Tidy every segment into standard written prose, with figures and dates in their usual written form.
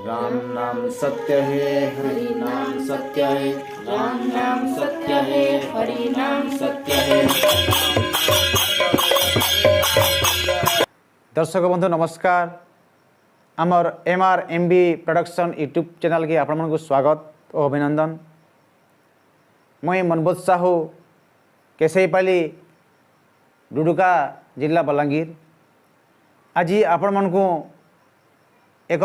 राम नाम सत्य है, हरि नाम सत्य है, राम नाम सत्य है, हरि नाम सत्य है। दर्शक बंधु नमस्कार। आमर MRMB प्रोडक्शन यूट्यूब चैनल के आपण को स्वागत और अभिनंदन। मैं मनबोध साहू केसईपाली डुडुका जिला बलांगीर। आज आपण मन को एक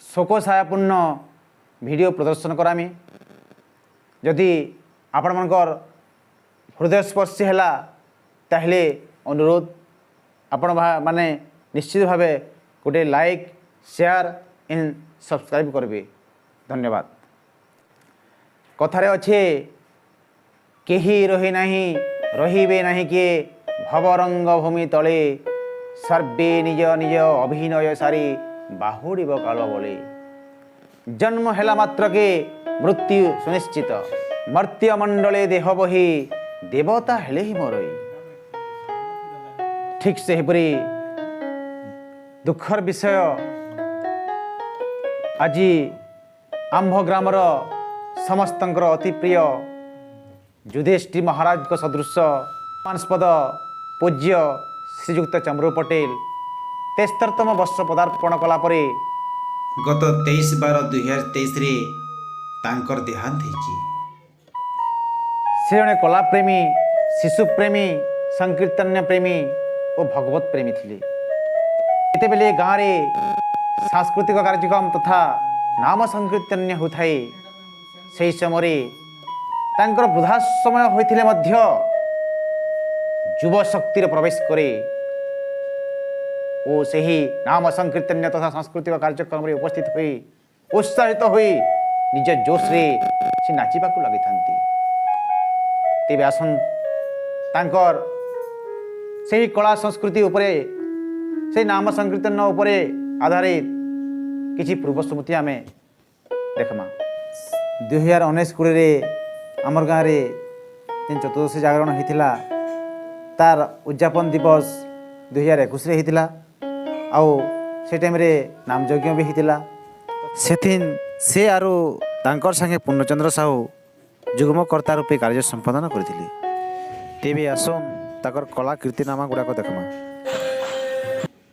शोकसायपूर्ण वीडियो प्रदर्शन करामी। जदि आपण मनकर हृदयस्पर्शी है ताहले अनुरोध आपण माने निश्चित भाव गोटे लाइक शेयर एंड सब्सक्राइब करेंगे। धन्यवाद। कथारे अच्छे केही रही नहीं रहिबे नहीं किए भवरंग भूमि तले सर्वे निज निज अभिनय सारी बाहुड़ब काल बले। जन्म हेला मात्र के मृत्यु सुनिश्चित मर्त्य मंडले देह बही देवता हेले ही मरई। ठीक से हिपरी दुखर विषय आज आंभ ग्रामर समस्तंकर अति प्रिय युधिष्ठिर महाराज को सदृश मानस्पद पूज्य श्रीयुक्त चमरू पटेल 73तम वर्ष पदार्पण कलापरे गत 23/12/2023 रे तांकर देहांत होईची। से जड़े कलाप्रेमी शिशु प्रेमी संकीर्तन्य प्रेमी और भगवत प्रेमी थिले। एतेबेले गाँव रे सांस्कृतिक कार्यक्रम तथा नाम संकीर्तन्य होथाए से समय तांकर वृद्धाश्रमय होइथिले मध्य युव शक्तिर प्रवेश करे और सही नाम संकीर्तन्य तथा सांस्कृतिक कार्यक्रम रे उपस्थित होई उत्साहित होई निज जोश रे से नाचिबाकू लगी थांती। तेबे आसन तांकर सही कला संस्कृति उपरे से नाम संकीर्तन उपरे आधारित किसी पूर्व स्मृति आम देखमा। 2019 रे आमर गाँव में जिन चतुर्दशी जागरण होता तार उद्यापन दिवस 2021 रे होता आउ से टाइम रे नाम यज्ञ भी होता। से आरु तांकर संगे पूर्णचंद्र साहू जुग्मकर्ता रूपे कार्य संपादन करथिले। तेबे आसोन ताकर कला कीर्तिनामा गुड़ाक देखमा।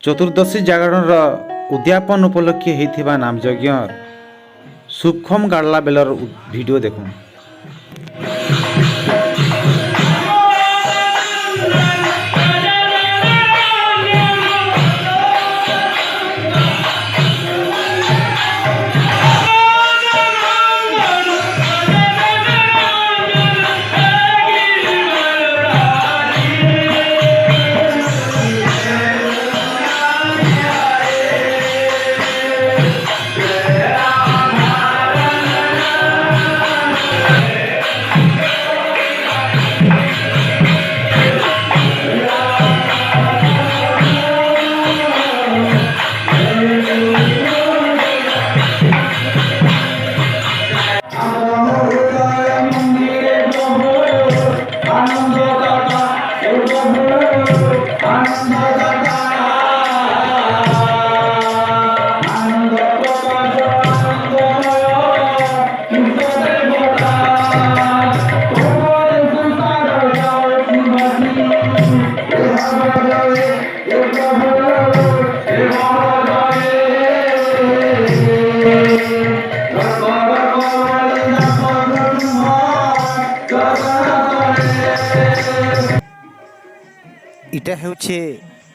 चतुर्दशी जागरण उद्यापन उपलक्षे होइथिबा नाम यज्ञ सूक्ष्म गाड़ला बेलर वीडियो देखूँ। इटा हेउछे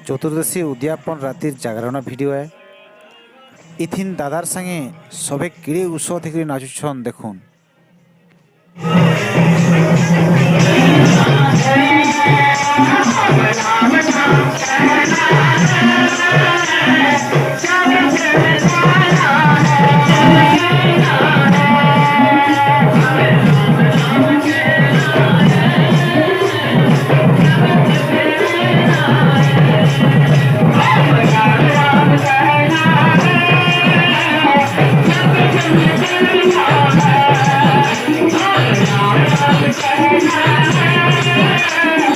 चतुर्दशी उद्यापन रातिर जागरण वीडियो है। इथिन दादार संगे सबे किड़े उस नाचुछन देखुन।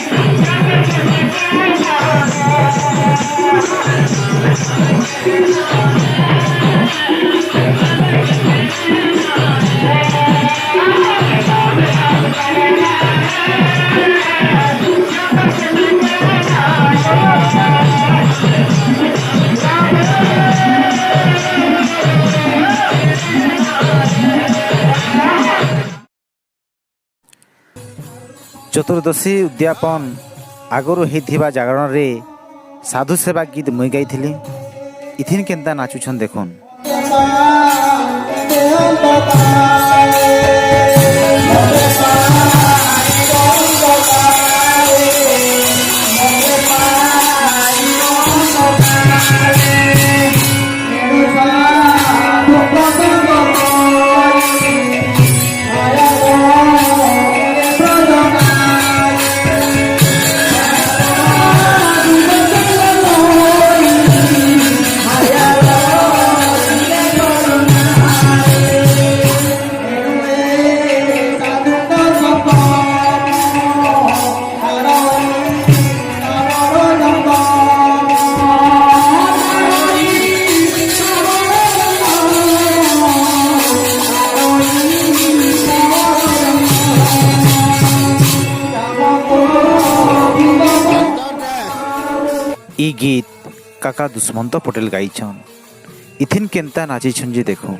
Thank you. चतुर्दशी उद्यापन आगरू होइथिबा जागरण रे साधु सेवा गीत मुई गाइथिली। इथिन केन्ता नाचुछन देखुन। ई गीत काका दुष्मंत पटेल गाइछन। इथिन केन्ता नाचिछन जे देखो।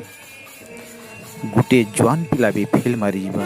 गुटे जवान पिला भी फेल मारी जीवा।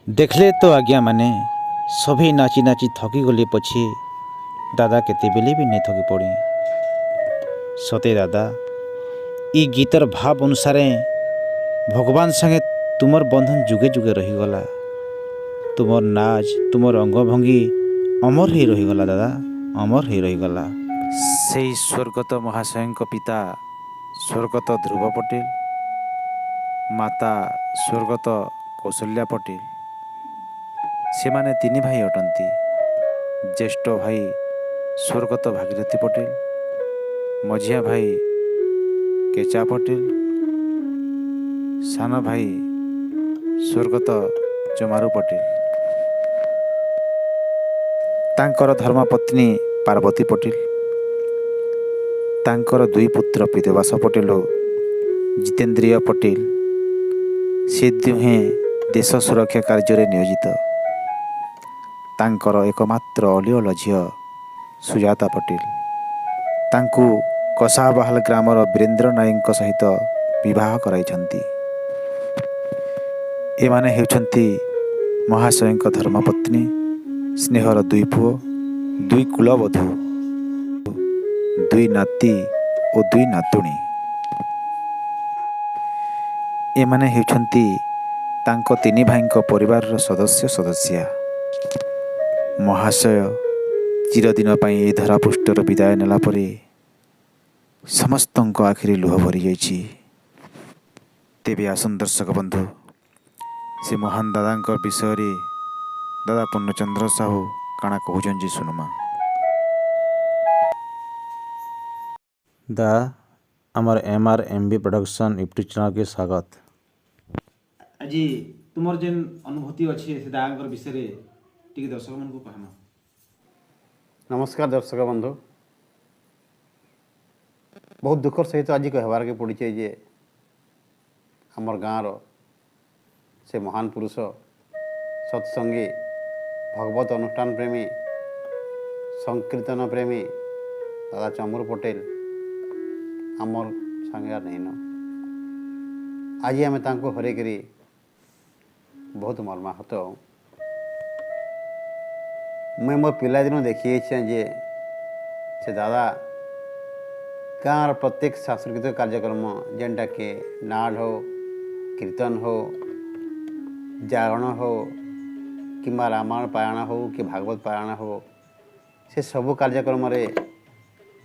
देखले तो आज्ञा माने सभी नाची नाची थकी गले पछे दादा केते बेले भी नहीं थकी पड़ी। सते दादा ई गीतर भाव अनुसार भगवान संगे तुमर बंधन जुगे जुगे रहीगला। तुमर नाच तुमर अंग भंगी अमर ही रहीगला दादा, अमर ही रहीगला। से स्वर्गत महाशय पिता स्वर्गत ध्रुव पटेल, माता स्वर्गत कौशल्या पटेल, से माने तीन भाई अटंती। ज्येष्ठ भाई स्वर्गत भागीरथी पटेल, मझिया भाई केचा पटेल, सान भाई ସ୍ୱର୍ଗତ ଚମାରୁ ପଟେଲ। ତାଙ୍କର ଧର୍ମପତ୍ନୀ ପାର୍ବତୀ ପଟେଲ, ତାଙ୍କର ଦୁଇ ପୁତ୍ର ବିଦ୍ୟାବାସ ପଟେଲ ଓ ଜିତେନ୍ଦ୍ରିୟ ପଟେଲ, ସେ ଦୁହେଁ ଦେଶ ସୁରକ୍ଷା କାର୍ଯ୍ୟରେ ନିୟୋଜିତ। ତାଙ୍କର ଏକମାତ୍ର ଅଲିଅଳ ଝିଅ ସୁଜାତା ପଟେଲ ତାଙ୍କୁ କସାବାହାଲ ଗ୍ରାମର ବୀରେନ୍ଦ୍ର ନାୟକଙ୍କ ସହିତ ବିବାହ କରାଇଛନ୍ତି। ଏମାନେ ହେଉଛନ୍ତି ମହାଶୟଙ୍କ ଧର୍ମପତ୍ନୀ, ସ୍ନେହର ଦୁଇ ପୁଅ, ଦୁଇ କୁଳବଧୂ, ଦୁଇ ନାତି ଓ ଦୁଇ ନାତୁଣୀ। ଏମାନେ ହେଉଛନ୍ତି ତାଙ୍କ ତିନି ଭାଇଙ୍କ ପରିବାରର ସଦସ୍ୟା। ମହାଶୟ ଚିରଦିନ ପାଇଁ ଏହି ଧରାପୃଷ୍ଠର ବିଦାୟ ନେଲା ପରେ ସମସ୍ତଙ୍କ ଆଖିରେ ଲୁହ ଭରିଯାଇଛି। ତେବେ ଆସନ୍ତୁ ଦର୍ଶକ ବନ୍ଧୁ, ସେ ମହାନ ଦାଦାଙ୍କ ବିଷୟରେ ଦାଦା ପୂର୍ଣ୍ଣଚନ୍ଦ୍ର ସାହୁ କାଣା କହୁଛନ୍ତି ଶୁଣମା। दा आमर MRMB प्रोडक्शन यूट्यूब चैनल के स्वागत। ଆଜି ତୁମର ଯେନ୍ ଅନୁଭୂତି ଅଛି ସେ ଦାଦାଙ୍କର ବିଷୟରେ ଟିକେ ଦର୍ଶକମାନଙ୍କୁ କହିମା। ନମସ୍କାର ଦର୍ଶକ ବନ୍ଧୁ, ବହୁତ ଦୁଃଖର ସହିତ ଆଜି କହିବାର୍କେ ପଡ଼ିଛେ ଯେ ଆମର ଗାଁର ସେ ମହାନ ପୁରୁଷ, ସତ୍ସଙ୍ଗୀ, ଭଗବତ ଅନୁଷ୍ଠାନ ପ୍ରେମୀ, ସଂକୀର୍ତ୍ତନ ପ୍ରେମୀ ଦାଦା ଚମରୁ ପଟେଲ ଆମର ସାଙ୍ଗେ ନେଇନ। ଆଜି ଆମେ ତାଙ୍କୁ ହରେଇକରି ବହୁତ ମର୍ମାହତ। ମୁଇଁ ମୋ ପିଲାଦିନୁ ଦେଖିଯାଇଛେ ଯେ ସେ ଦାଦା ଗାଁର ପ୍ରତ୍ୟେକ ସାଂସ୍କୃତିକ କାର୍ଯ୍ୟକ୍ରମ ଯେନ୍ଟାକି ନାଡ଼ ହଉ, କୀର୍ତ୍ତନ ହଉ, ଜାଗରଣ ହଉ, କିମ୍ବା ରାମାୟଣ ପାରାୟଣ ହଉ କି ଭାଗବତ ପାରାୟଣ ହଉ, ସେ ସବୁ କାର୍ଯ୍ୟକ୍ରମରେ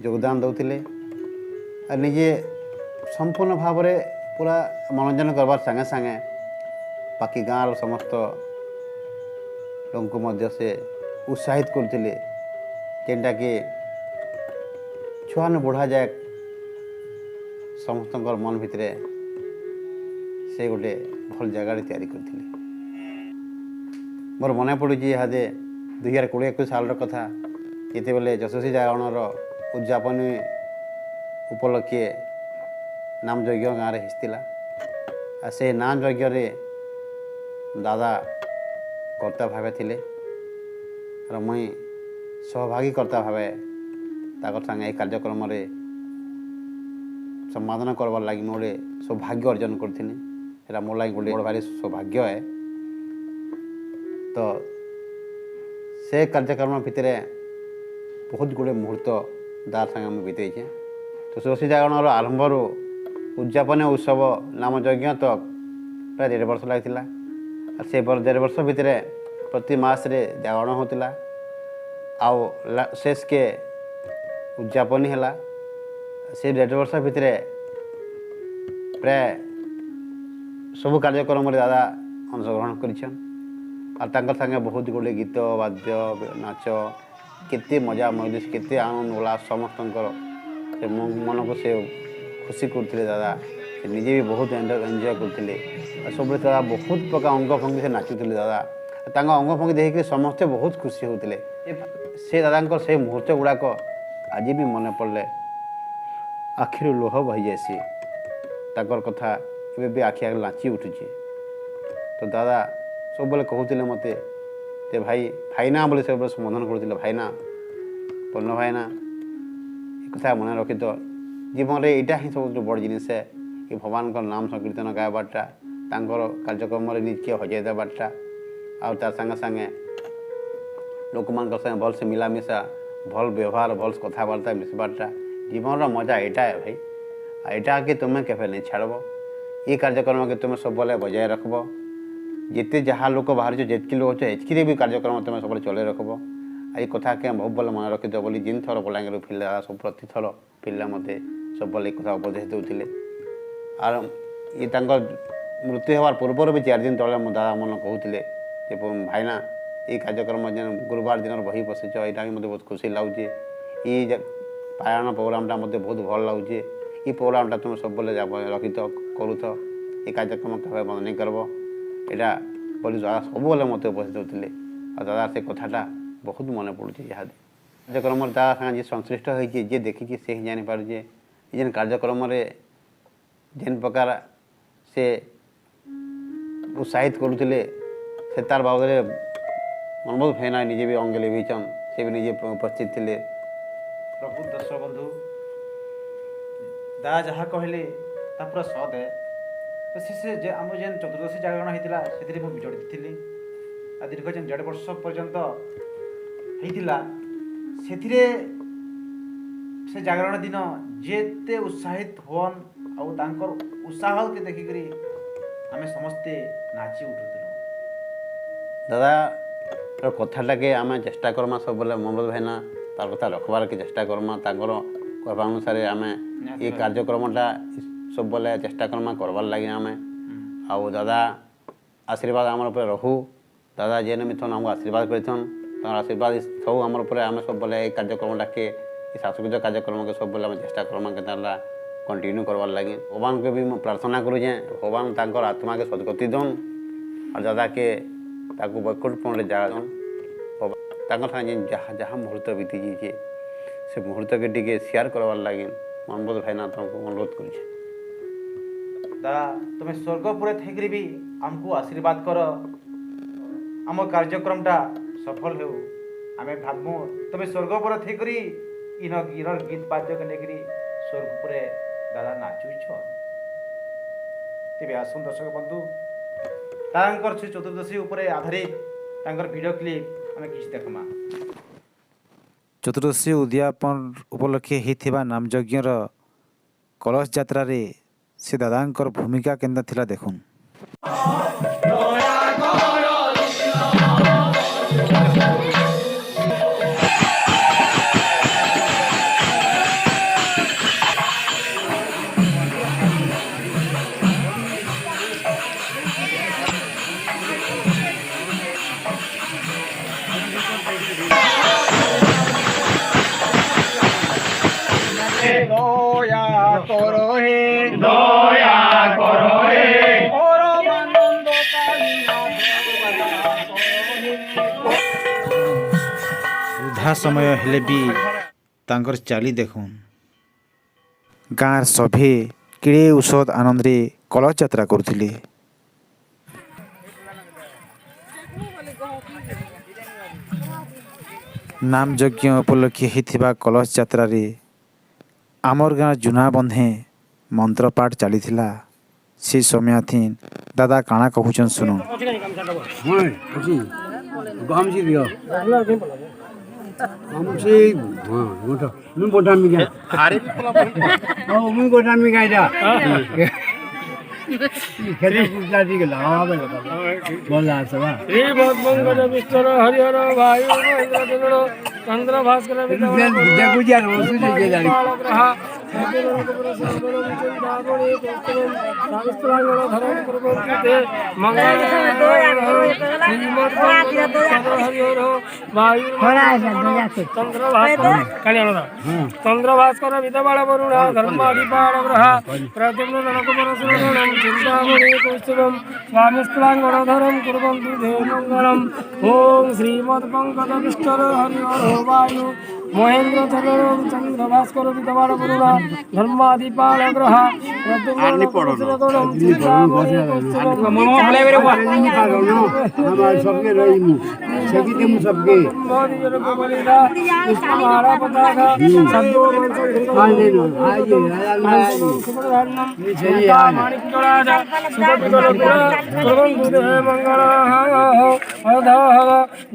ଯୋଗଦାନ ଦେଉଥିଲେ। ଆଉ ନିଜେ ସମ୍ପୂର୍ଣ୍ଣ ଭାବରେ ପୁରା ମନୋରଞ୍ଜନ କରବାର୍ ସାଙ୍ଗେ ସାଙ୍ଗେ ବାକି ଗାଁର ସମସ୍ତ ଲୋକଙ୍କୁ ମଧ୍ୟ ସେ ଉତ୍ସାହିତ କରୁଥିଲେ, ଯେନ୍ଟାକି ଛୁଆନୁ ବୁଢ଼ା ଯାଏ ସମସ୍ତଙ୍କର ମନ ଭିତରେ ସେ ଗୋଟେ ଭଲ ଜାଗାଟେ ତିଆରି କରିଥିଲେ। ମୋର ମନେ ପଡ଼ୁଛି ଇହାଦେ 2020-21 ସାଲର କଥା, ଯେତେବେଳେ ଯଶସ୍ୱୀ ଜାଗରଣର ଉଦଯାପନୀ ଉପଲକ୍ଷେ ନାମ ଯଜ୍ଞ ଗାଁରେ ହେଇଥିଲା। ଆଉ ସେ ନାମ ଯଜ୍ଞରେ ଦାଦା କର୍ତ୍ତା ଭାବେ ଥିଲେ ଆଉ ମୁଇଁ ସହଭାଗୀ କର୍ତ୍ତା ଭାବେ ତାଙ୍କର ସାଙ୍ଗେ ଏହି କାର୍ଯ୍ୟକ୍ରମରେ ସମ୍ପାଦନ କରବାର୍ ଲାଗି ମୁଁ ଗୋଟେ ସୌଭାଗ୍ୟ ଅର୍ଜନ କରିଥିଲି। ସେଟା ମୋ ଲାଗି ଗୋଟେ ବଡ଼ ଭାରି ସୌଭାଗ୍ୟ ହେ। ତ ସେ କାର୍ଯ୍ୟକ୍ରମ ଭିତରେ ବହୁତ ଗୁଡ଼ିଏ ମୁହୂର୍ତ୍ତ ଦାଦାର ସାଙ୍ଗେ ମୁଁ ବିତେଇଛେ। ତ ଯଶସ୍ୱୀ ଜାଗରଣର ଆରମ୍ଭରୁ ଉଦଯାପନୀ ଉତ୍ସବ ନାମ ଯଜ୍ଞ ତକ ପ୍ରାୟ 1.5 ବର୍ଷ ଲାଗିଥିଲା। ଆଉ ସେ 1.5 ବର୍ଷ ଭିତରେ ପ୍ରତି ମାସରେ ଜାଗରଣ ହେଉଥିଲା ଆଉ ଶେଷକେ ଉଦଯାପନୀ ହେଲା। ସେ 1.5 ବର୍ଷ ଭିତରେ ପ୍ରାୟ ସବୁ କାର୍ଯ୍ୟକ୍ରମରେ ଦାଦା ଅଂଶଗ୍ରହଣ କରିଛନ୍। ଆଉ ତାଙ୍କର ସାଙ୍ଗେ ବହୁତ ଗୁଡ଼ିଏ ଗୀତ, ବାଦ୍ୟ, ନାଚ, କେତେ ମଜା ମଜଲିସ୍, କେତେ ଆନନ୍ଦ ଉଲ୍ଲାସ ସମସ୍ତଙ୍କର ସେ ମନକୁ ସେ ଖୁସି କରୁଥିଲେ। ଦାଦା ସେ ନିଜେ ବି ବହୁତ ଏନ୍ଜୟ କରୁଥିଲେ। ଆଉ ସବୁବେଳେ ଦାଦା ବହୁତ ପ୍ରକାର ଅଙ୍ଗ ଭଙ୍ଗୀ ସେ ନାଚୁଥିଲେ। ଦାଦା ତାଙ୍କ ଅଙ୍ଗ ଭଙ୍ଗୀ ଦେଖିକି ସମସ୍ତେ ବହୁତ ଖୁସି ହେଉଥିଲେ। ସେ ଦାଦାଙ୍କର ସେଇ ମୁହୂର୍ତ୍ତ ଗୁଡ଼ାକ ଆଜି ବି ମନେ ପଡ଼ିଲେ ଆଖିରୁ ଲୁହ ବହିଯାଏସି। ତାଙ୍କର କଥା ଏବେ ବି ଆଖି ଆଗରେ ନାଚି ଉଠୁଛି। ତ ଦାଦା ସବୁବେଳେ କହୁଥିଲେ ମୋତେ ଯେ ଭାଇନା ବୋଲି ସବୁବେଳେ ସମ୍ବୋଧନ କରୁଥିଲେ, ଭାଇନା, ପୂର୍ଣ୍ଣ ଭାଇନା, ଏ କଥା ମନେ ରଖିଥ। ଜୀବନରେ ଏଇଟା ହିଁ ସବୁଠୁ ବଡ଼ ଜିନିଷ ହେ କି ଭଗବାନଙ୍କର ନାମ ସଂକୀର୍ତ୍ତନ ଗାଇବାର୍ଟା, ତାଙ୍କର କାର୍ଯ୍ୟକ୍ରମରେ ନିଜକେ ହଜେଇ ଦେବାର୍ଟା, ଆଉ ତା ସାଙ୍ଗେ ସାଙ୍ଗେ ଲୋକମାନଙ୍କ ସାଙ୍ଗେ ଭଲସେ ମିଳାମିଶା, ଭଲ ବ୍ୟବହାର, ଭଲ କଥାବାର୍ତ୍ତା ମିଶିବାର୍ଟା ଜୀବନର ମଜା ଏଇଟା ହେ ଭାଇ। ଆଉ ଏଇଟାକେ ତୁମେ କେବେ ନେଇ ଛାଡ଼ବ। ଏ କାର୍ଯ୍ୟକ୍ରମକେ ତୁମେ ସବୁବେଳେ ବଜାୟ ରଖିବ। ଯେତେ ଯାହା ଲୋକ ବାହାରୁଛ, ଯେତ୍କି ଲୋକ ଅଛ, ହେତ୍କିରେ ବି କାର୍ଯ୍ୟକ୍ରମ ତୁମେ ସବୁବେଳେ ଚଲେଇ ରଖିବ। ଆଉ ଏ କଥାକେ ବହୁତ ଭଲ ମନେ ରଖିଦେବ ବୋଲି ଯେନ୍ ଥର ବଲାଙ୍ଗୀରରୁ ଫିରିଲେ ଦାଦା ସବୁ ପ୍ରତିଥର ଫିରିଲେ ମୋତେ ସବୁବେଳେ ଏ କଥା ଉପଦେଶ ଦେଉଥିଲେ। ଆଉ ଏ ତାଙ୍କର ମୃତ୍ୟୁ ହେବାର ପୂର୍ବରୁ ବି 4 ଦିନ ତଳେ ମୋ ଦାଦା ମନ କହୁଥିଲେ ଯେ ଭାଇନା, ଏ କାର୍ଯ୍ୟକ୍ରମ ଯେନ୍ ଗୁରୁବାର ଦିନର ବହି ବସିଛ, ଏଇଟା ବି ମୋତେ ବହୁତ ଖୁସି ଲାଗୁଛି। ଏ ପାରାୟଣ ପ୍ରୋଗ୍ରାମଟା ମୋତେ ବହୁତ ଭଲ ଲାଗୁଛି। ଏ ପ୍ରୋଗ୍ରାମଟା ତୁମେ ସବୁବେଳେ ରଖିଥ, କରୁଥ। ଏ କାର୍ଯ୍ୟକ୍ରମ କେବେ ବନ୍ଦ ନେଇ କରବ। ତ ଏଇଟା ବୋଲି ଦାଦା ସବୁବେଳେ ମୋତେ ଉପସ୍ଥିତ ହେଉଥିଲେ ଆଉ ଦାଦା ସେ କଥାଟା ବହୁତ ମନେ ପଡ଼ୁଛି ଇହାଦେ କାର୍ଯ୍ୟକ୍ରମରେ ତା ସାଙ୍ଗେ ଯିଏ ସଂଶ୍ଳିଷ୍ଟ ହେଇଛି ଯିଏ ଦେଖିଛି ସେ ହିଁ ଜାଣିପାରୁଛେ ଯେନ୍ କାର୍ଯ୍ୟକ୍ରମରେ ଯେନ୍ ପ୍ରକାର ସେ ଉତ୍ସାହିତ କରୁଥିଲେ ସେ ତାର ବାବଦରେ ମନୋଜ ଭାଇନା ନିଜେ ବି ଅଙ୍ଗେ ଲିଭେଇଛନ୍ ସେ ବି ନିଜେ ଉପସ୍ଥିତ ଥିଲେ। ପ୍ରଭୁ ଦର୍ଶକ ବନ୍ଧୁ ଦାଦା ଯାହା କହିଲେ ତା ପୁରା ସତ ହେ ତ ସେ ଯେ ଆମର ଯେନ୍ ଚତୁର୍ଦ୍ଦଶୀ ଜାଗରଣ ହେଇଥିଲା ସେଥିରେ ମୁଁ ଜଡ଼ିତ ଥିଲି ଆଉ ଦୀର୍ଘ ଯେନ୍ 1.5 ବର୍ଷ ପର୍ଯ୍ୟନ୍ତ ହେଇଥିଲା ସେଥିରେ ସେ ଜାଗରଣ ଦିନ ଯେତେ ଉତ୍ସାହିତ ହୁଅନ୍ ଆଉ ତାଙ୍କର ଉତ୍ସାହକେ ଦେଖିକରି ଆମେ ସମସ୍ତେ ନାଚି ଉଠୁଥିଲୁ। ଦାଦାର କଥାଟାକେ ଆମେ ଚେଷ୍ଟା କର୍ମା ସବୁବେଳେ ମନୋଜ ଭାଇନା ତାର କଥା ରଖବାର୍କେ ଚେଷ୍ଟା କର୍ମା ତାଙ୍କର କହିବା ଅନୁସାରେ ଆମେ ଏ କାର୍ଯ୍ୟକ୍ରମଟା ସବୁବେଳେ ଚେଷ୍ଟା କର୍ମା କରବାର୍ ଲାଗି ଆମେ ଆଉ ଦାଦା ଆଶୀର୍ବାଦ ଆମର ଉପରେ ରହୁ ଦାଦା ଯେନ୍ ମିଥନ୍ ଆମକୁ ଆଶୀର୍ବାଦ କରିଥନ୍ ତାଙ୍କର ଆଶୀର୍ବାଦ ସବୁ ଆମର ଉପରେ ଆମେ ସବୁବେଳେ এই କାର୍ଯ୍ୟକ୍ରମଟାକେ ଏ ସାଂସ୍କୃତିକ କାର୍ଯ୍ୟକ୍ରମକେ ସବୁବେଳେ ଆମେ ଚେଷ୍ଟା କର୍ମା କେନ୍ତା ହେଲା କଣ୍ଟିନ୍ୟୁ କରବାର୍ ଲାଗି ଭଗବାନକେ ବି ମୁଁ ପ୍ରାର୍ଥନା କରୁଛେଁ ଭଗବାନ ତାଙ୍କର ଆତ୍ମାକେ ସଦ୍ଗତି ଦଉନ୍ ଆଉ ଦାଦାକେ ତାକୁ ବୈକୁଣ୍ଠପୁରରେ ଜାଗା ଦଉନ୍ ତାଙ୍କର ସାଙ୍ଗେ ଯାହା ଯାହା ମୁହୂର୍ତ୍ତ ବିତି ଯାଇଛେ ସେ ମୁହୂର୍ତ୍ତକେ ଟିକେ ସେୟାର କରବାର୍ ଲାଗି ମନୋଜ ଭାଇନା ତମକୁ ଅନୁରୋଧ କରୁଛେ। ଦାଦା ତୁମେ ସ୍ୱର୍ଗପୁରେ ଥାଇକରି ବି ଆମକୁ ଆଶୀର୍ବାଦ କର ଆମ କାର୍ଯ୍ୟକ୍ରମଟା ସଫଳ ହେଉ ଆମେ ଭାବମୁ ତୁମେ ସ୍ୱର୍ଗପୁରେ ଥାଇକରି ଇନର ଗୀତ ବାଦ୍ୟକେ ନେଇକରି ସ୍ୱର୍ଗପୁରେ ଦାଦା ନାଚୁଛ। ତେବେ ଆସନ୍ତୁ ଦର୍ଶକ ବନ୍ଧୁ ତାଙ୍କର ସେ ଚତୁର୍ଦ୍ଦଶୀ ଉପରେ ଆଧାରିତ ତାଙ୍କର ଭିଡ଼ିଓ କ୍ଲିପ୍ ଆମେ କିଛି ଦେଖମା। ଚତୁର୍ଦ୍ଦଶୀ ଉଦ୍ଯାପନ ଉପଲକ୍ଷେ ହେଇଥିବା ନାମଯଜ୍ଞର କଳସ ଯାତ୍ରାରେ ସେ ଦାଦାଙ୍କର ଭୂମିକା କେନ୍ତା ଥିଲା ଦେଖୁନ୍। ବୃଦ୍ଧା ସମୟ ହେଲେ ବି ତାଙ୍କର ଚାଲି ଦେଖୁନ୍ ଗାଁର ସଭେ କିଡ଼େ ଔଷଧ ଆନନ୍ଦରେ କଳସ ଯାତ୍ରା କରୁଥିଲେ। ନାମ ଯଜ୍ଞ ଉପଲକ୍ଷେ ହେଇଥିବା କଳସ ଯାତ୍ରାରେ ଆମର୍ ଗାଁ ଜୁନା ବନ୍ଧେ ମନ୍ତ୍ରପାଠ ଚାଲିଥିଲା ସେ ସମୟ ଦାଦା କାଣା କହୁଛନ୍ ଶୁଣୁନ୍। चंद्र भास्कर चंद्रभास्कर विधबाल वरुणा धर्माधिपाल ग्रह प्रद्युम्न चिंतामणि कौस्तुभम स्वामिस्त्रांगणधरम कुर्वन्तु देवमंगलम ओम श्रीमद्पंकज विष्टर हरिहरो वायु महेंद्र चरण चंद्रभास्कर विधबाल वरुणा धर्माधिपाल ग्रह प्रद्युम्न चिंतामणि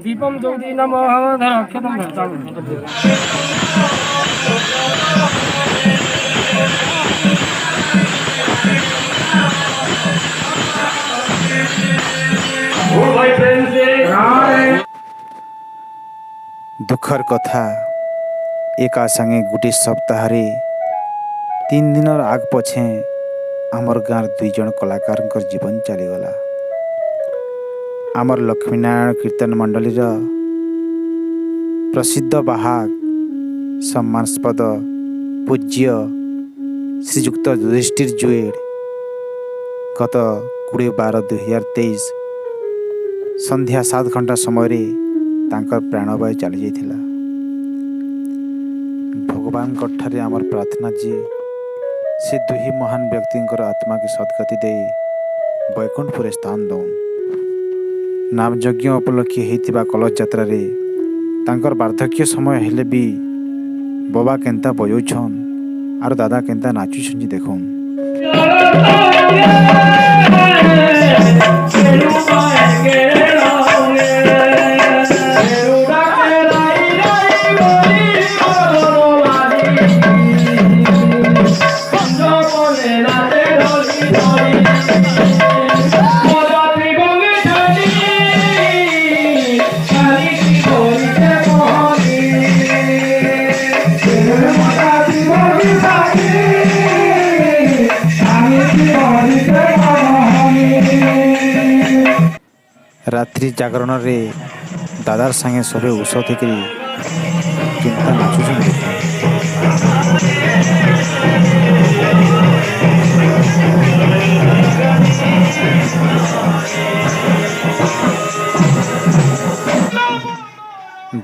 दीपम ज्योति नमः धरक्षतम ଦୁଃଖର କଥା ଏକା ସାଙ୍ଗେ ଗୋଟିଏ ସପ୍ତାହରେ 3 ଦିନର ଆଗ ପଛେ ଆମର ଗାଁର 2 ଜଣ କଳାକାରଙ୍କର ଜୀବନ ଚାଲିଗଲା। ଆମର ଲକ୍ଷ୍ମୀନାରାୟଣ କୀର୍ତ୍ତନ ମଣ୍ଡଳୀର ପ୍ରସିଦ୍ଧ ବାହାକ ସମ୍ମାନସ୍ପଦ ପୂଜ୍ୟ ଶ୍ରୀଯୁକ୍ତ ଯୁଧିଷ୍ଠିର ଜୁଏଡ଼ ଗତ 20/12/2023 ସନ୍ଧ୍ୟା 7 ଘଣ୍ଟା ସମୟରେ ତାଙ୍କର ପ୍ରାଣବାୟୁ ଚାଲିଯାଇଥିଲା। ଭଗବାନଙ୍କଠାରେ ଆମର ପ୍ରାର୍ଥନା ଯେ ସେ ଦୁଇ ମହାନ ବ୍ୟକ୍ତିଙ୍କର ଆତ୍ମାକେ ସଦ୍ଗତି ଦେଇ ବୈକୁଣ୍ଠପୁରେ ସ୍ଥାନ ଦଉନ୍। ନାମଯଜ୍ଞ ଉପଲକ୍ଷେ ହେଇଥିବା କଳସ ଯାତ୍ରାରେ ତାଙ୍କର ବାର୍ଦ୍ଧକ୍ୟ ସମୟ ହେଲେ ବି ବାବା କେନ୍ତା ବଜଉଛନ୍ ଆର୍ ଦାଦା କେନ୍ତା ନାଚୁଛନ୍ ଯେ ଦେଖୁନ୍। ରାତ୍ରି ଜାଗରଣରେ ଦାଦାର ସାଙ୍ଗେ ସବେ ଔଷଧ ହେଇକରି କେନ୍ତା ନାଚୁଛନ୍ ଦେଖୁନ୍।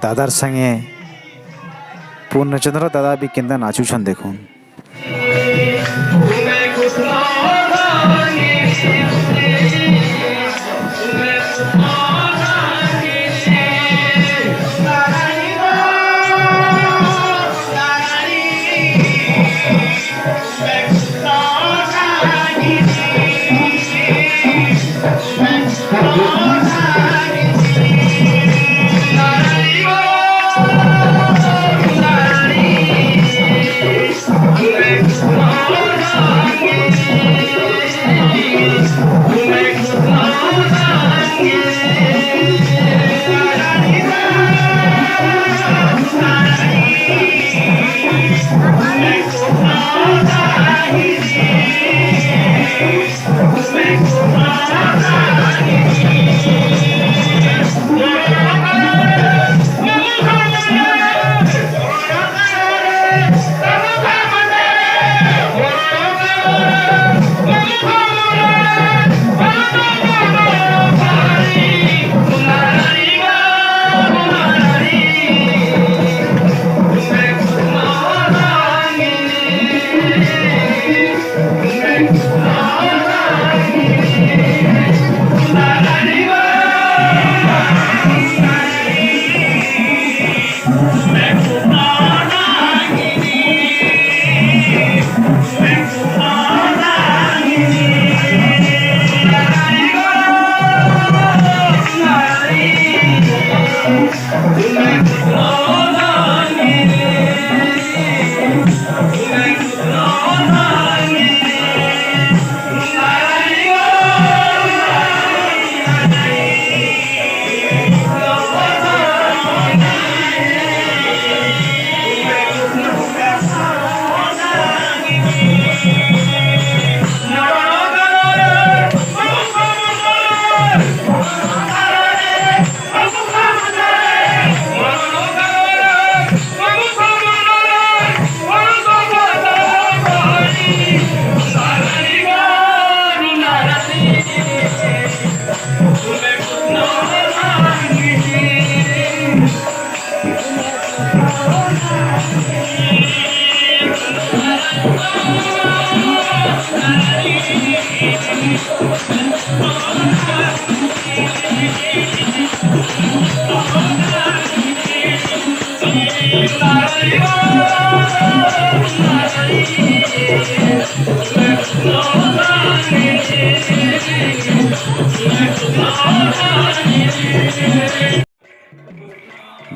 ଦାଦାର ସାଙ୍ଗେ ପୂର୍ଣ୍ଣଚନ୍ଦ୍ର ଦାଦା ବି କେନ୍ତା ନାଚୁଛନ୍ ଦେଖୁନ୍।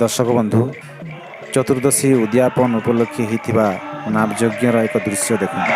ଦର୍ଶକ ବନ୍ଧୁ, ଚତୁର୍ଦ୍ଦଶୀ ଉଦ୍ଯାପନ ଉପଲକ୍ଷେ ହୋଇଥିବା ନାମଯଜ୍ଞର ଏକ ଦୃଶ୍ୟ ଦେଖନ୍ତୁ।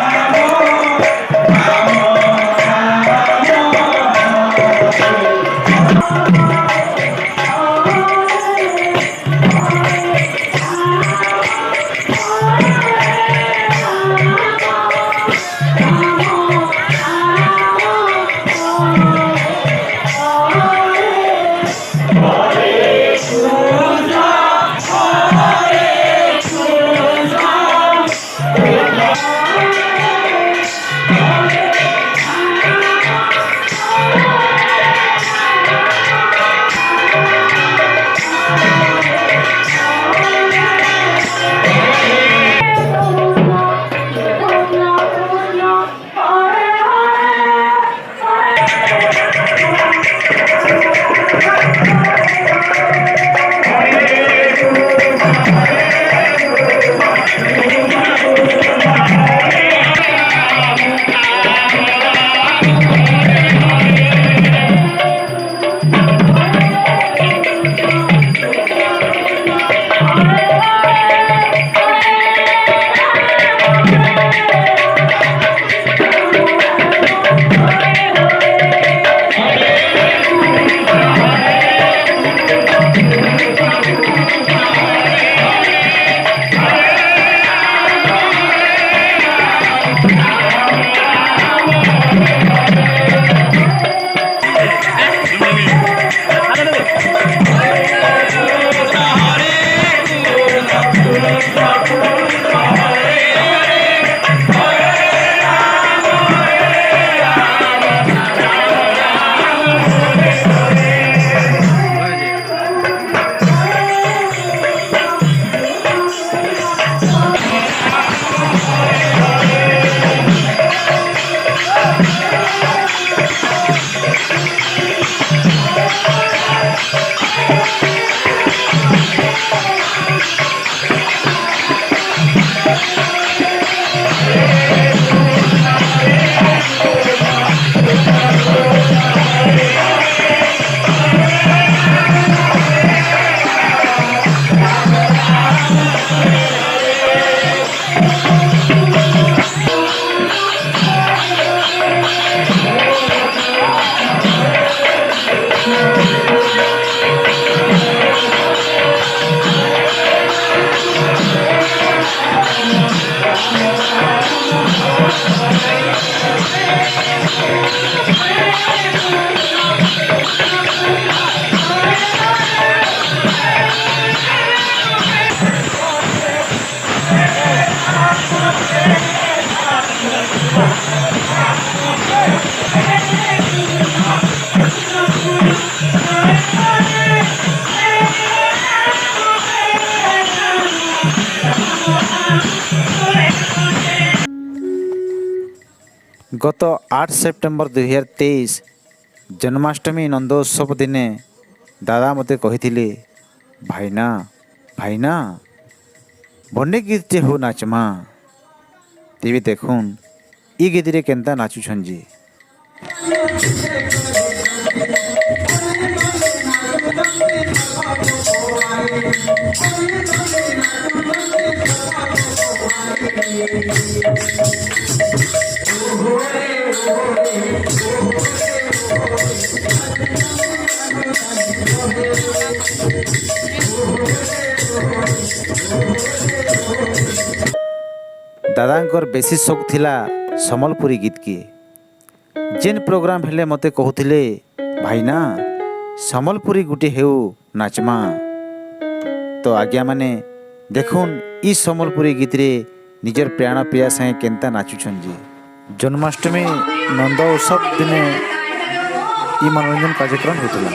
गत 8 सेप्टेम्बर 2023 जन्माष्टमी नंदोत्सव दिने दादा मते कही भाईना भाईना बने गीतटे हो नाचमा तेबे देखुन ई गीतरे केन्ता नाचुछन जी। दादांकर बेसी शौक थिला सम्बलपुरी गीत के जेन प्रोग्राम हेले मते कहूथिले भाईना सम्बलपुरी गुटे हेउ नाचमा। तो आज्ञा माने देखुन ई सम्बलपुरी गीत रे निजर प्राण प्रिया संगे केन्ता नाचुछन जी। जन्माष्टमी नंद उत्सव दिने ई मनोरंजन कार्यक्रम होतला।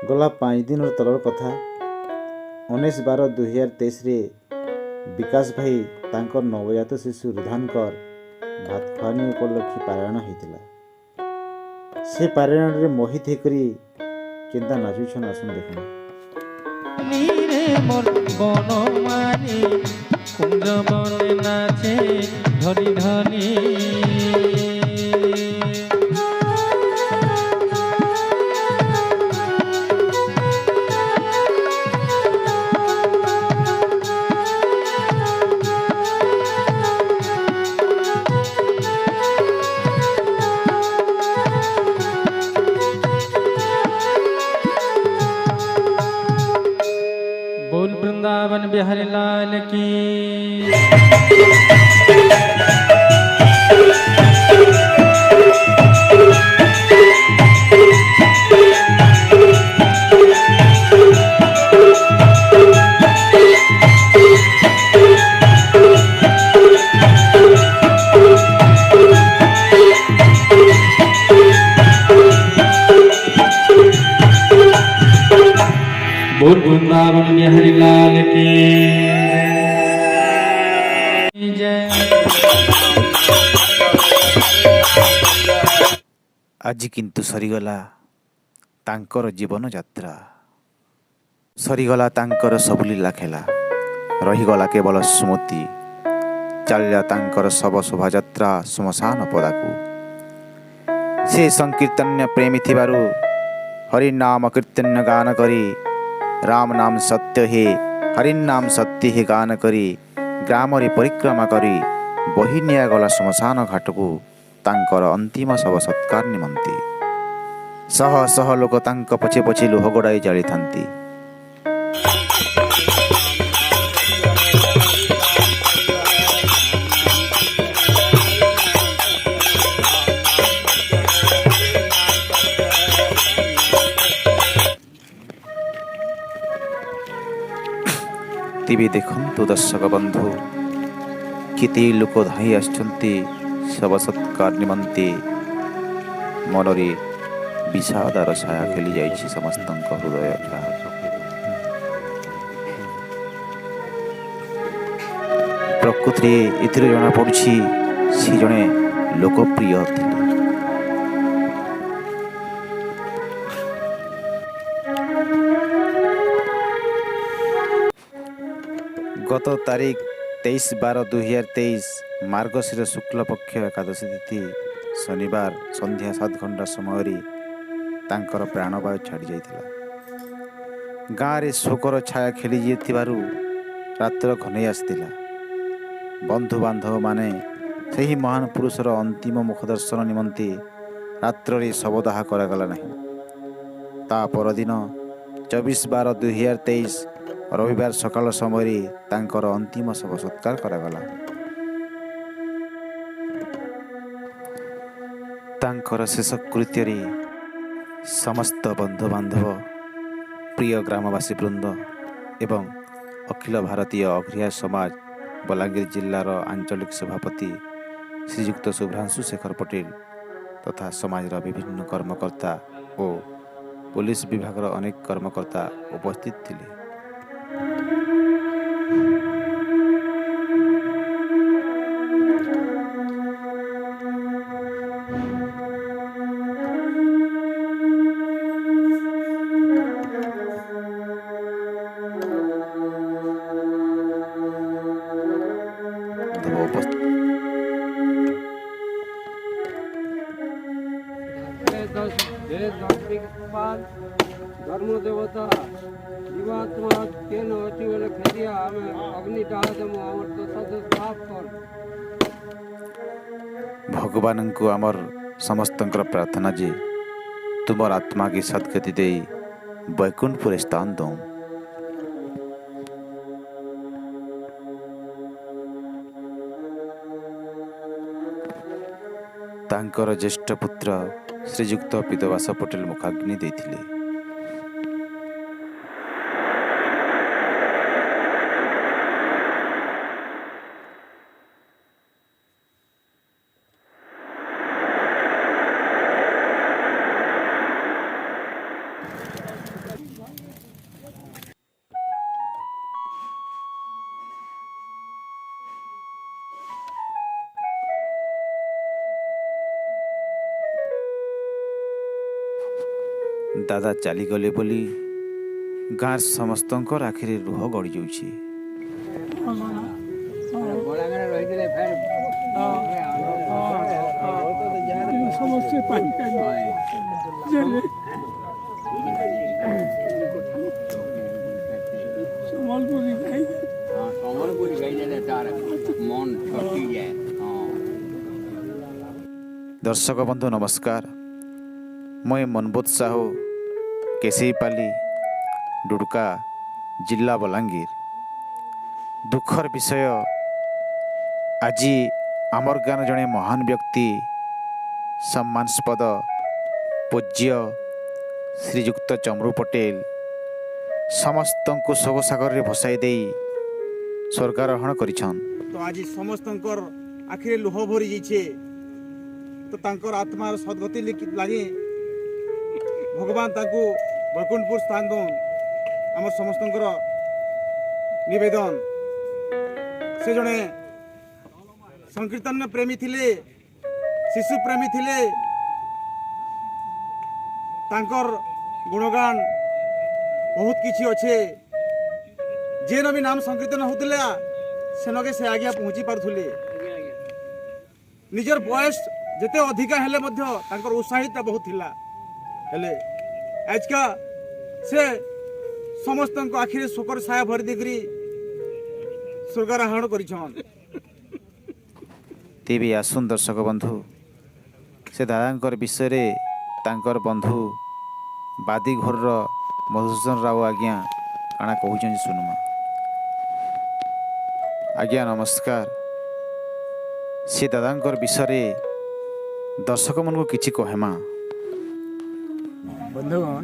गला 5 दिन तलर कथा 19/12/2023 रे विकास भाई तांकर नवजात शिशु रुधानकर भात खुआनी उपलक्षी पारायण होता। से पारायण रे मोहित होकर केन्ता नाचुछन आसुन देखुन। बोल वृंदावन बिहारी लाल की। बोल वृंदावन बिहारी लाल की जय। ଆଜି କିନ୍ତୁ ସରିଗଲା ତାଙ୍କର ଜୀବନ ଯାତ୍ରା। ସରିଗଲା ତାଙ୍କର ସବୁ ଲୀଳା ଖେଳା, ରହିଗଲା କେବଳ ସ୍ମୃତି। ଚାଲିଲା ତାଙ୍କର ଶବ ଶୋଭାଯାତ୍ରା ଶ୍ମଶାନ ପଦାକୁ। ସେ ସଂକୀର୍ତ୍ତନ୍ୟ ପ୍ରେମୀ ଥିବାରୁ ହରିନାମ କୀର୍ତ୍ତନ୍ୟ ଗାନ କରି, ରାମ ନାମ ସତ୍ୟ ହେ ହରିନାମ ସତ୍ୟ ହେ ଗାନ କରି ଗ୍ରାମରେ ପରିକ୍ରମା କରି ବହି ନିଆଗଲା ଶ୍ମଶାନ ଘାଟକୁ ତାଙ୍କର ଅନ୍ତିମ ଶବ ସତ୍କାର ନିମନ୍ତେ। ଶହ ଶହ ଲୋକ ତାଙ୍କ ପଛେ ପଛେ ଲୁହ ଗଡ଼ାଇ ଚାଲିଥାନ୍ତି। ତେବେ ଦେଖନ୍ତୁ ଦର୍ଶକ ବନ୍ଧୁ, କେତେ ଲୋକ ଧାଇଁ ଆସିଛନ୍ତି ଶବ ସତ୍କାର ନିମନ୍ତେ। ମନରେ ବିଷାଦର ଛାୟା ଖେଳି ଯାଇଛି ସମସ୍ତଙ୍କ ହୃଦୟ। ପ୍ରକୃତିରେ ଏଥିରୁ ଜଣାପଡ଼ୁଛି ସେ ଜଣେ ଲୋକପ୍ରିୟ ଥିଲେ। ଗତ ତାରିଖ 23/12/2023 ମାର୍ଗଶୀର ଶୁକ୍ଲପକ୍ଷ ଏକାଦଶୀ ତିଥି ଶନିବାର ସନ୍ଧ୍ୟା 7 ଘଣ୍ଟା ସମୟରେ ତାଙ୍କର ପ୍ରାଣବାୟୁ ଛାଡ଼ି ଯାଇଥିଲା। ଗାଁରେ ଶୋକର ଛାୟା ଖେଳି ଯାଇଥିବାରୁ ରାତ୍ର ଘନେଇ ଆସିଥିଲା। ବନ୍ଧୁବାନ୍ଧବମାନେ ସେହି ମହାନ ପୁରୁଷର ଅନ୍ତିମ ମୁଖ ଦର୍ଶନ ନିମନ୍ତେ ରାତ୍ରରେ ଶବଦାହ କରାଗଲା ନାହିଁ। ତା ପରଦିନ 24/12/2023 ରବିବାର ସକାଳ ସମୟରେ ତାଙ୍କର ଅନ୍ତିମ ଶବ ସତ୍କାର କରାଗଲା। ତାଙ୍କର ଶେଷକୃତ୍ୟରେ ସମସ୍ତ ବନ୍ଧୁବାନ୍ଧବ, ପ୍ରିୟ ଗ୍ରାମବାସୀ ବୃନ୍ଦ ଏବଂ ଅଖିଳ ଭାରତୀୟ ଅଘରିଆ ସମାଜ ବଲାଙ୍ଗୀର ଜିଲ୍ଲାର ଆଞ୍ଚଳିକ ସଭାପତି ଶ୍ରୀଯୁକ୍ତ ଶୁଭ୍ରାଂଶୁ ଶେଖର ପଟେଲ ତଥା ସମାଜର ବିଭିନ୍ନ କର୍ମକର୍ତ୍ତା ଓ ପୋଲିସ ବିଭାଗର ଅନେକ କର୍ମକର୍ତ୍ତା ଉପସ୍ଥିତ ଥିଲେ। धर्म देवता जीवात्मा केन अछि बोले खेदिया हमें अग्नि डाल देमु हमर तो सब साफ कर। ଭଗବାନଙ୍କୁ ଆମର ସମସ୍ତଙ୍କର ପ୍ରାର୍ଥନା ଯେ ତୁମର ଆତ୍ମାକେ ସଦ୍ଗତି ଦେଇ ବୈକୁଣ୍ଠପୁରେ ସ୍ଥାନ ଦଉଁ। ତାଙ୍କର ଜ୍ୟେଷ୍ଠ ପୁତ୍ର ଶ୍ରୀଯୁକ୍ତ ପିତବାସ ପଟେଲ ମୁଖାଗ୍ନି ଦେଇଥିଲେ। ଦାଦା ଚାଲିଗଲେ ବୋଲି ଗାଁର ସମସ୍ତଙ୍କର ଆଖିରେ ଲୁହ ଗଡ଼ି ଯାଉଛି। ଦର୍ଶକ ବନ୍ଧୁ ନମସ୍କାର, ମୁଁ ମନବୋଧ ସାହୁ, କେଶେଇପାଲି, ଡୁଡ଼ୁକା, ଜିଲ୍ଲା ବଲାଙ୍ଗୀର। ଦୁଃଖର ବିଷୟ, ଆଜି ଆମର ଗାଁର ଜଣେ ମହାନ ବ୍ୟକ୍ତି ସମ୍ମାନସ୍ପଦ ପୂଜ୍ୟ ଶ୍ରୀଯୁକ୍ତ ଚମ୍ରୁ ପଟେଲ ସମସ୍ତଙ୍କୁ ଶୋକ ସାଗରରେ ଭସାଇ ଦେଇ ସ୍ୱର୍ଗାରୋହଣ କରିଛନ୍। ତ ଆଜି ସମସ୍ତଙ୍କର ଆଖିରେ ଲୁହ ଭରି ଯାଇଛେ। ତ ତାଙ୍କର ଆତ୍ମାର ସଦ୍ଗତି ଲାଗି ଭଗବାନ ତାଙ୍କୁ ବୈକୁଣ୍ଠପୁର ସ୍ଥାନ ଦଉନ୍ ଆମର ସମସ୍ତଙ୍କର ନିବେଦନ। ସେ ଜଣେ ସଂକୀର୍ତ୍ତନ ପ୍ରେମୀ ଥିଲେ, ଶିଶୁ ପ୍ରେମୀ ଥିଲେ, तांकर गुणगान बहुत किसी अच्छे जेन भी नाम संकीर्तन होता सेनके से आगे पहुँची पारुले निजर बयस जिते अधिका हेले उत्साहित बहुत थिला हेले आजका से समस्त आखिरे शोकर छाया भरी देकरी स्वर्गारोहण करिछन। तेबे आसुन दर्शक बंधु से दादांकर विषय रे तांकर बंधु बादी घर मधुसूदन राव आज्ञा काଣା कहउछन सुनुमा। आज्ञा नमस्कार। से दादांकर विषय रे दर्शक मन को किछि कहेमा। बंधुगण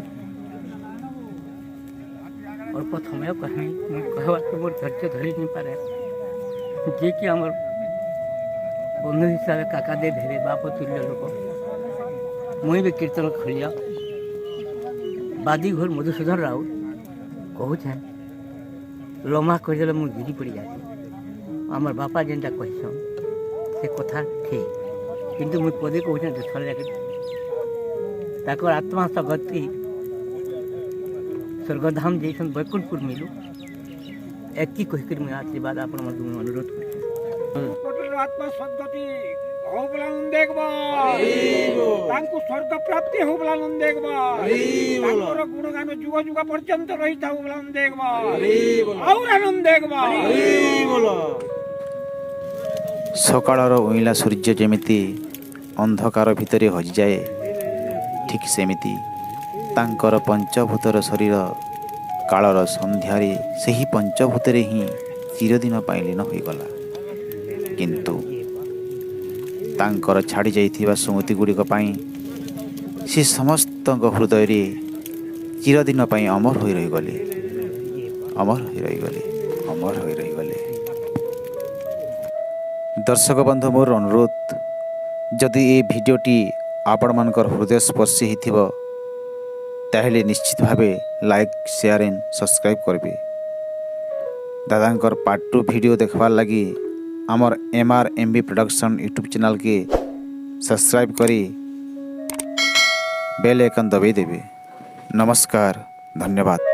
अल्प समय कहमी कहवा मोर धैर्य धरी नहीं पारे जे कि आम बंधु हिसाब से काका दे धेरे बाप तुल्य लोक मुई भी कीर्तन खलिया बादी घर मधुसूदन राव कहूँ लम्हा कहदेले मुझे गिरी पड़ जाए आमर बापा जेनटा कहसन से कथा ठीक किंतु मुझे पदे कहूँ देशर जाके ताकर आत्मा सगति स्वर्गधाम जैसन बैकुंठपुर मिलू एक कहीकर मुझे आशीर्वाद आप अनुरोध कर आत्मा सद्गति हो बोला देखबा तांको स्वर्ग प्राप्ति हो बोला देखबा तांकर गुणगान जुग जुग पर्यंत रहिता हो बोला देखबा और आनंद देखबा। सकाळर उइला सूर्य जेमिति अंधकार भितरे हजि जाए ठीक सेमिति तांकर पंचभूतर शरीर कालर संध्यारे सही पंचभूतरे ही चिरदिन पाई लीन होइगला किंतु तांकर छाड़ी जाइथिबा स्मृति गुड़िक पाई से समस्त हृदय रे चिरदिन पाई अमर होई रहिगले अमर होई रहिगले अमर होई रहिगले। दर्शक बंधु मोर अनुरोध जदि ये भिडियोटी आपण मानकर हृदय स्पर्शी होइथिबो ताहेले निश्चित भावे लाइक शेयर एंड सब्सक्राइब करबे। दादांकर पार्ट 2 वीडियो देखबार लगी आमर MRMB प्रोडक्शन यूट्यूब चैनल के सब्सक्राइब करी बेल आइकन दबाई देबे। नमस्कार, धन्यवाद।